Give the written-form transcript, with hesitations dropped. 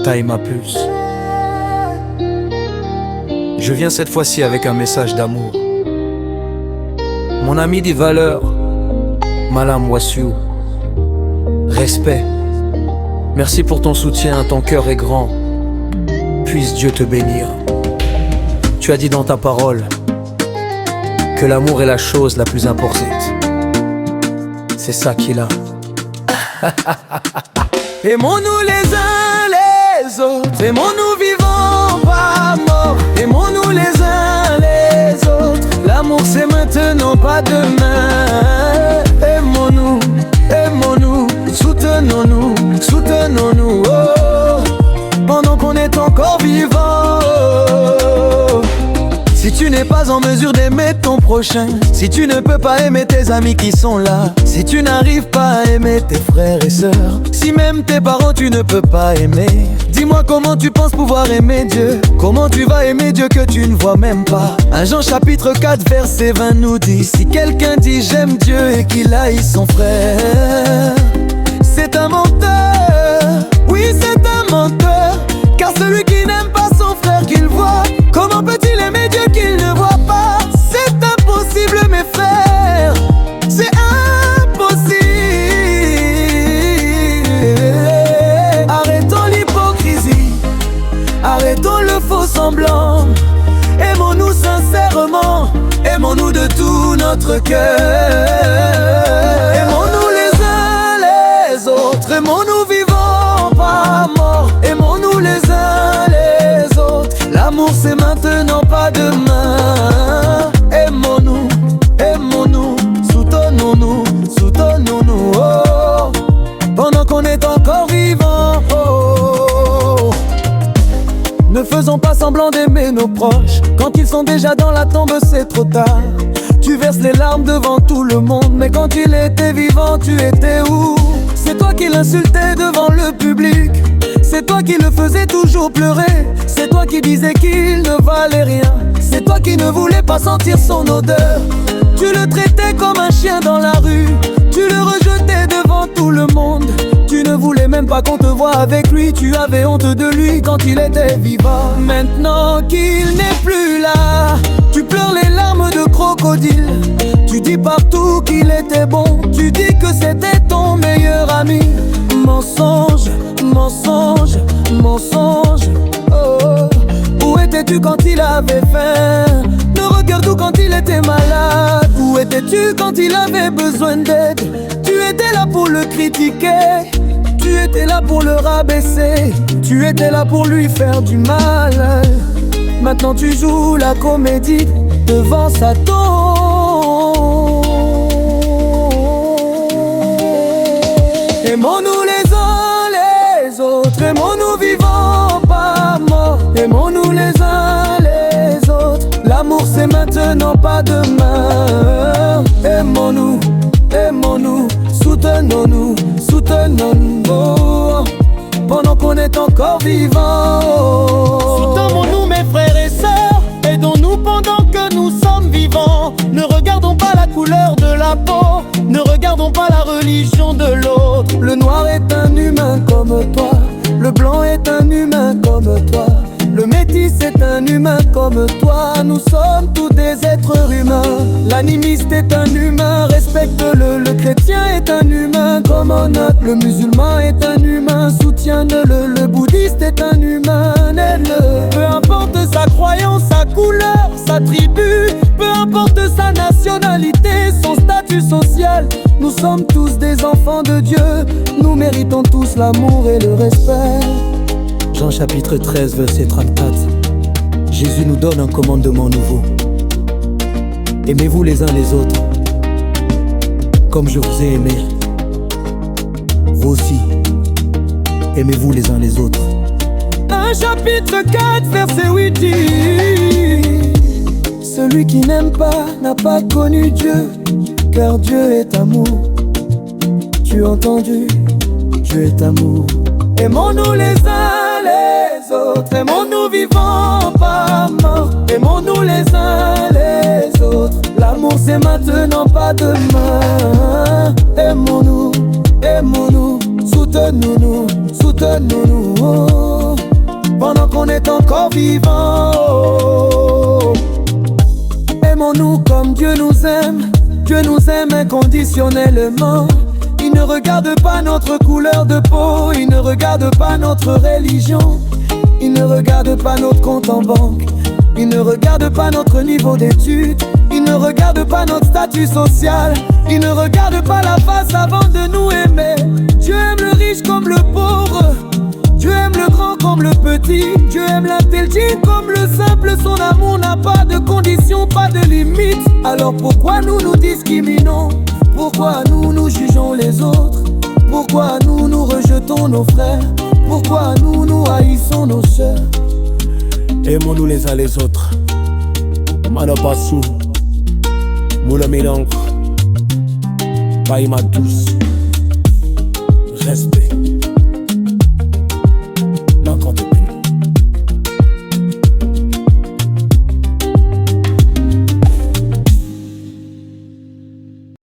taille ma pulse. Je viens cette fois-ci avec un message d'amour. Mon ami dit valeur, Malam Wassiou. Respect. Merci pour ton soutien, ton cœur est grand. Puisse Dieu te bénir. Tu as dit dans ta parole que l'amour est la chose la plus importante. C'est ça qu'il a. Aimons-nous les uns les autres, aimons-nous vivants, pas morts. Aimons-nous les uns les autres, l'amour c'est maintenant, pas demain. Aimons-nous, aimons-nous, soutenons-nous, soutenons-nous, oh, pendant qu'on est encore vivant. Oh. Si tu n'es pas en mesure d'aimer ton prochain, si tu ne peux pas aimer tes amis qui sont là, si tu n'arrives pas à aimer tes frères et sœurs, si même tes parents tu ne peux pas aimer, dis-moi comment tu penses pouvoir aimer Dieu. Comment tu vas aimer Dieu que tu ne vois même pas? 1 Jean chapitre 4 verset 20 nous dit: si quelqu'un dit j'aime Dieu et qu'il haït son frère, c'est un menteur. Oui, c'est un menteur. Car celui qui n'aime pas son frère qu'il voit, comment peut-il aimer Dieu qu'il ne voit pas? C'est impossible mes frères, c'est impossible. Arrêtons l'hypocrisie, arrêtons le faux semblant. Aimons-nous sincèrement, aimons-nous de tout notre cœur. Aimons-nous les uns les autres, aimons-nous vivants, pas morts. Aimons-nous les uns les autres, l'amour c'est maintenant, pas demain. Aimons-nous, aimons-nous, soutenons-nous, soutenons-nous, oh, pendant qu'on est encore vivant, oh. Ne faisons pas semblant d'aimer nos proches quand ils sont déjà dans la tombe, c'est trop tard. Tu verses les larmes devant tout le monde, mais quand il était vivant, tu étais où? C'est toi qui l'insultais devant le public, c'est toi qui le faisais toujours pleurer, c'est toi qui disais qu'il ne valait rien, c'est toi qui ne voulais pas sentir son odeur. Tu le traitais comme un chien dans la rue, tu le rejetais devant tout le monde. Tu ne voulais même pas qu'on te voie avec lui, tu avais honte de lui quand il était vivant. Maintenant qu'il n'est plus là, tu pleures les larmes de crocodile. Tu dis partout qu'il était bon, tu dis que c'était ton meilleur ami. Mensonge, mensonge, mensonge, oh. Où étais-tu quand il avait faim? Ne regarde où quand il était malade. Où étais-tu quand il avait besoin d'aide? Tu étais là pour le critiquer, tu étais là pour le rabaisser, tu étais là pour lui faire du mal. Maintenant tu joues la comédie devant Satan. Aimons-nous les uns les autres, aimons-nous vivants, pas morts. Aimons-nous les uns les autres, l'amour c'est maintenant, pas demain. Aimons-nous, aimons-nous, soutenons-nous, soutenons-nous, oh, pendant qu'on est encore vivant. Soutenons-nous mes frères et sœurs, aidons-nous pendant que nous sommes vivants. Ne regardons pas la couleur de la peau, ne regardons pas la religion de l'autre. Le noir est un humain comme toi, le blanc est un humain comme toi, le métis est un humain comme toi. Nous sommes tous des êtres humains. L'animiste est un humain, respecte-le. Le chrétien est un humain comme un autre. Le musulman est un humain, soutiens-le. Le bouddhiste est un humain, aide-le. Peu importe sa croyance, sa couleur, sa tribu, peu importe sa nationalité, son statut social, nous sommes tous des enfants de Dieu. Nous méritons tous l'amour et le respect. Jean chapitre 13 verset 34. Jésus nous donne un commandement nouveau: aimez-vous les uns les autres comme je vous ai aimé. Vous aussi, aimez-vous les uns les autres. 1 chapitre 4 verset 8 dit: celui qui n'aime pas n'a pas connu Dieu, car Dieu est amour. Tu as entendu? Dieu est amour. Aimons-nous les uns les autres, aimons-nous vivants, pas morts. Aimons-nous les uns les autres, l'amour c'est maintenant, pas demain. Aimons-nous, aimons-nous, soutenons-nous, soutenons-nous, oh, pendant qu'on est encore vivant. Oh. Aimons-nous comme Dieu nous aime. Dieu nous aime inconditionnellement. Il ne regarde pas notre couleur de peau, il ne regarde pas notre religion, il ne regarde pas notre compte en banque, il ne regarde pas notre niveau d'études, il ne regarde pas notre statut social, il ne regarde pas la face avant de nous aimer. Dieu aime le riche comme le pauvre, Dieu aime le grand comme le petit, Dieu aime l'intelligent comme le simple. Son amour n'a pas de conditions, pas de limites. Alors pourquoi nous nous discriminons? Pourquoi nous jugeons les autres? Pourquoi nous rejetons nos frères? Pourquoi nous haïssons nos sœurs? Aimons-nous les uns les autres. Manapassou, Moula Mélange, Païma tous. Respect.